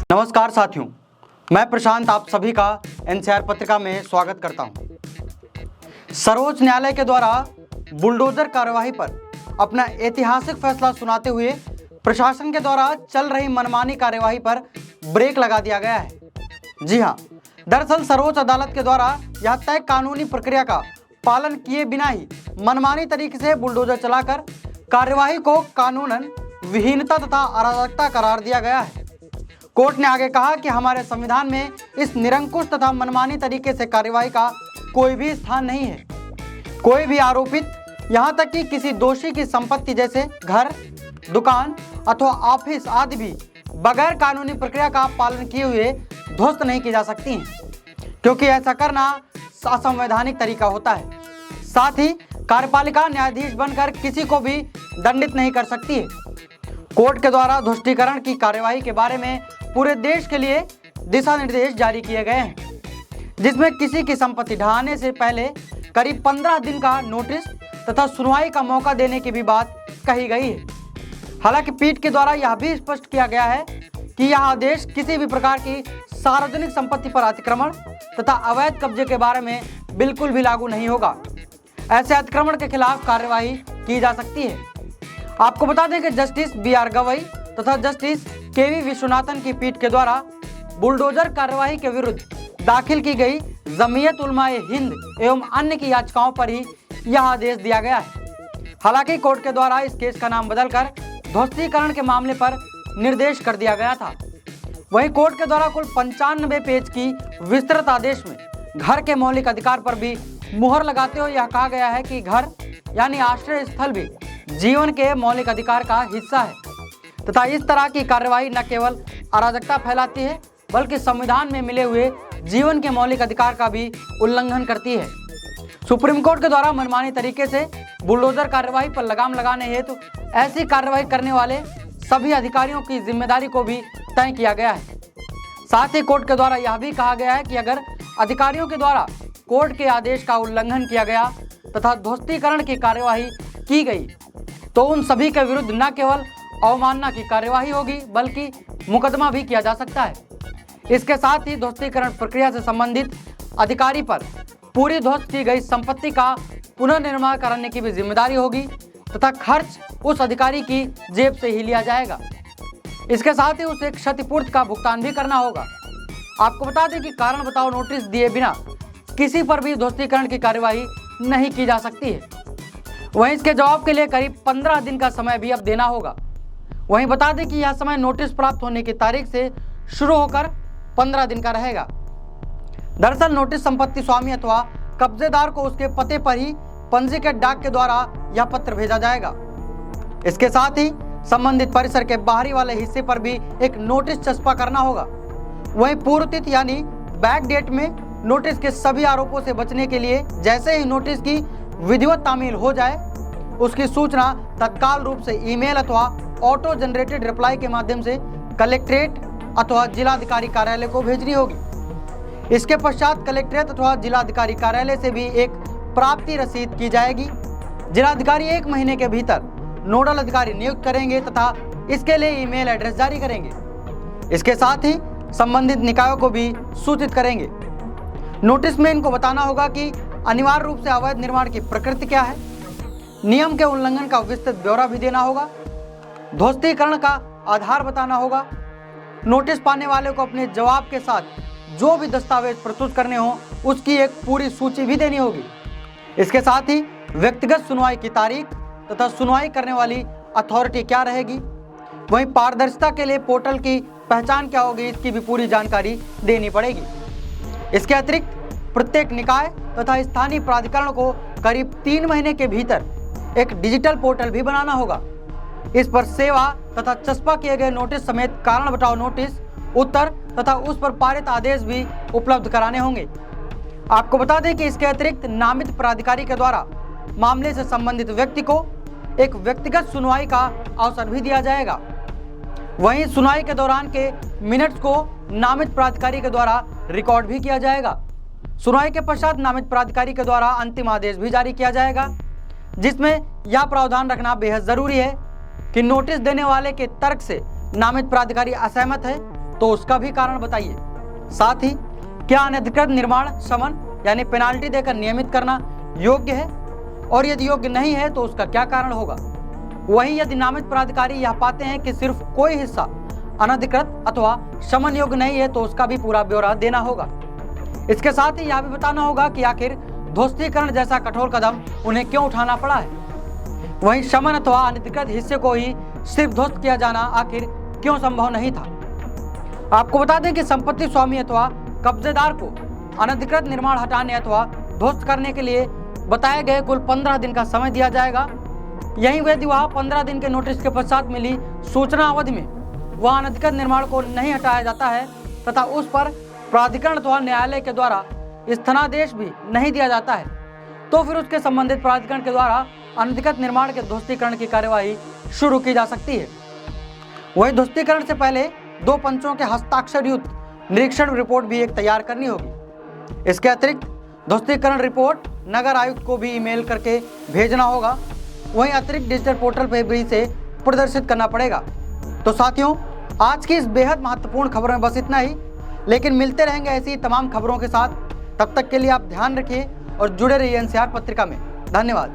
नमस्कार साथियों, मैं प्रशांत आप सभी का एनसीआर पत्रिका में स्वागत करता हूं। सर्वोच्च न्यायालय के द्वारा बुलडोजर कार्यवाही पर अपना ऐतिहासिक फैसला सुनाते हुए प्रशासन के द्वारा चल रही मनमानी कार्यवाही पर ब्रेक लगा दिया गया है। जी हां, दरअसल सर्वोच्च अदालत के द्वारा यह तय कानूनी प्रक्रिया का पालन किए बिना ही मनमानी तरीके से बुलडोजर चलाकर कार्यवाही को कानूनन विहीनता तथा अराजकता करार दिया गया है। कोर्ट ने आगे कहा कि हमारे संविधान में इस निरंकुश तथा मनमानी तरीके से कार्यवाही का कोई भी स्थान नहीं है। कोई भी आरोपित, यहाँ तक कि किसी दोषी की संपत्ति जैसे घर, दुकान अथवा ऑफिस आदि भी बगैर कानूनी प्रक्रिया का पालन किए हुए ध्वस्त नहीं की जा सकती हैं, क्योंकि ऐसा करना असंवैधानिक तरीका होता है। साथ ही कार्यपालिका न्यायाधीश बनकर किसी को भी दंडित नहीं कर सकती है। कोर्ट के द्वारा ध्वस्तीकरण की कार्यवाही के बारे में पूरे देश के लिए दिशा निर्देश जारी किए गए हैं, जिसमें किसी की संपत्ति ढहाने से पहले करीब 15 दिन का नोटिस तथा सुनवाई का मौका देने की भी बात कही गई है। हालांकि पीठ के द्वारा यह भी स्पष्ट किया गया है कि यह आदेश किसी भी प्रकार की सार्वजनिक संपत्ति पर अतिक्रमण तथा अवैध कब्जे के बारे में बिल्कुल भी लागू नहीं होगा। ऐसे अतिक्रमण के खिलाफ कार्यवाही की जा सकती है। आपको बता दें कि जस्टिस BR गवई तथा जस्टिस KV विश्वनाथन की पीठ के द्वारा बुलडोजर कार्यवाही के विरुद्ध दाखिल की गई जमीयत उलमाए हिंद एवं अन्य की याचिकाओं पर ही यह आदेश दिया गया है। हालांकि कोर्ट के द्वारा इस केस का नाम बदलकर ध्वस्तीकरण के मामले पर निर्देश कर दिया गया था। वहीं कोर्ट के द्वारा कुल 95 पेज की विस्तृत आदेश में घर के मौलिक अधिकार पर भी मुहर लगाते हुए यह कहा गया है कि घर यानी आश्रय स्थल भी जीवन के मौलिक अधिकार का हिस्सा है तथा इस तरह की कार्यवाही न केवल अराजकता फैलाती है बल्कि संविधान में मिले हुए जीवन के मौलिक अधिकार का भी उल्लंघन करती है। सुप्रीम कोर्ट के द्वारा मनमानी तरीके से बुलडोजर कार्यवाही पर लगाम लगाने हेतु ऐसी कार्यवाही करने वाले सभी अधिकारियों की जिम्मेदारी को भी तय किया गया है। साथ ही कोर्ट के द्वारा यह भी कहा गया है कि अगर अधिकारियों के द्वारा कोर्ट के आदेश का उल्लंघन किया गया तथा ध्वस्तीकरण की कार्यवाही की गई तो उन सभी के विरुद्ध न केवल अवमानना की कार्यवाही होगी बल्कि मुकदमा भी किया जा सकता है। इसके साथ ही ध्वस्तीकरण प्रक्रिया से संबंधित अधिकारी पर पूरी ध्वस्त की गई संपत्ति का पुनर्निर्माण कराने की भी जिम्मेदारी होगी तथा खर्च उस अधिकारी की जेब से ही लिया जाएगा। इसके साथ ही उसे क्षतिपूर्ति का भुगतान भी करना होगा। आपको बता दें कि कारण बताओ नोटिस दिए बिना किसी पर भी ध्वस्तीकरण की कार्यवाही नहीं की जा सकती है। वहीं इसके जवाब के लिए करीब 15 दिन का समय भी अब देना होगा। वहीं बता दें कि यह समय नोटिस प्राप्त होने की तारीख से शुरू होकर 15 दिन का रहेगा। दरअसल नोटिस संपत्ति स्वामी अथवा कब्जेदार को उसके पते पर ही पंजीकृत डाक के द्वारा यह पत्र भेजा जाएगा। इसके साथ ही संबंधित परिसर के बाहरी वाले हिस्से पर भी एक नोटिस चस्पा करना होगा। वहीं पूर्व तिथि यानी बैक डेट में नोटिस के सभी आरोपों से बचने के लिए जैसे ही नोटिस की विधिवत तामील हो जाए उसकी सूचना तत्काल रूप से ईमेल अथवा ऑटो जनरेटेड रिप्लाई के माध्यम से कलेक्ट्रेट अथवा जिलाधिकारी कार्यालय को भेजनी होगी। इसके पश्चात कलेक्ट्रेट अथवा जिलाधिकारी कार्यालय से भी एक प्राप्ति रसीद की जाएगी। जिलाधिकारी 1 महीने के भीतर नोडल अधिकारी नियुक्त करेंगे तथा इसके लिए ईमेल एड्रेस जारी करेंगे। इसके साथ ही संबंधित निकायों को भी सूचित करेंगे। नोटिस में इनको बताना होगा कि अनिवार्य रूप से अवैध निर्माण की प्रकृति क्या है, नियम के उल्लंघन का विस्तृत ब्यौरा भी देना होगा, ध्वस्तीकरण का आधार बताना होगा, नोटिस पाने वाले को अपने जवाब के साथ जो भी दस्तावेज प्रस्तुत करने हो उसकी एक पूरी सूची भी देनी होगी। इसके साथ ही व्यक्तिगत सुनवाई की तारीख तथा सुनवाई करने वाली अथॉरिटी क्या रहेगी, वहीं पारदर्शिता के लिए पोर्टल की पहचान क्या होगी, इसकी भी पूरी जानकारी देनी पड़ेगी। इसके अतिरिक्त प्रत्येक निकाय तथा स्थानीय प्राधिकरण को करीब 3 महीने के भीतर एक डिजिटल पोर्टल भी बनाना होगा। इस पर सेवा तथा चस्पा किए गए नोटिस समेत कारण बताओ नोटिस, उत्तर तथा उस पर पारित आदेश भी उपलब्ध कराने होंगे। आपको बता दें कि इसके अतिरिक्त नामित प्राधिकारी के द्वारा मामले से संबंधित व्यक्ति को एक व्यक्तिगत सुनवाई का अवसर भी दिया जाएगा। वहीं सुनवाई के दौरान के मिनट्स को नामित प्राधिकारी के द्वारा रिकॉर्ड भी किया जाएगा। सुनवाई के पश्चात नामित प्राधिकारी के द्वारा अंतिम आदेश भी जारी किया जाएगा, जिसमें यह प्रावधान रखना बेहद जरूरी है कि नोटिस देने वाले के तर्क से नामित प्राधिकारी असहमत है तो उसका भी कारण बताइए। साथ ही क्या अनधिकृत निर्माण समन यानी पेनाल्टी देकर नियमित करना योग्य है, और यदि योग्य नहीं है तो उसका क्या कारण होगा। वहीं यदि नामित प्राधिकारी यह पाते हैं कि सिर्फ कोई हिस्सा अनधिकृत अथवा शमन योग्य नहीं है तो उसका भी पूरा ब्यौरा देना होगा। इसके साथ ही यह भी बताना होगा कि आखिर ध्वस्तीकरण जैसा कठोर कदम उन्हें क्यों उठाना पड़ा है। वहीं शमन अथवा अनधिकृत हिस्से को ही सिर्फ ध्वस्त किया जाना आखिर क्यों संभव नहीं था। आपको बता दें कि संपत्ति स्वामी अथवा कब्जेदार को अनधिकृत निर्माण हटाने अथवा ध्वस्त करने के लिए बताए गए कुल 15 दिन का समय दिया जाएगा। यही यदि वह 15 दिन के नोटिस के पश्चात मिली सूचना अवधि में वह अनधिकृत निर्माण को नहीं हटाया जाता है तथा उस पर प्राधिकरण अथवा न्यायालय के द्वारा स्थनादेश भी नहीं दिया जाता है, तो फिर उसके संबंधित प्राधिकरण के द्वारा अनधिकृत निर्माण के ध्वस्तीकरण की कार्यवाही शुरू की जा सकती है। वहीं ध्वस्तीकरण से पहले 2 पंचों के हस्ताक्षर युक्त निरीक्षण रिपोर्ट भी एक तैयार करनी होगी। इसके अतिरिक्त ध्वस्तीकरण रिपोर्ट नगर आयुक्त को भी ईमेल करके भेजना होगा। वहीं अतिरिक्त डिजिटल पोर्टल पर भी इसे प्रदर्शित करना पड़ेगा। तो साथियों, आज की इस बेहद महत्वपूर्ण खबर में बस इतना ही, लेकिन मिलते रहेंगे ऐसी तमाम खबरों के साथ। तब तक के लिए आप ध्यान रखिए और जुड़े रहिए एनसीआर पत्रिका में। धन्यवाद।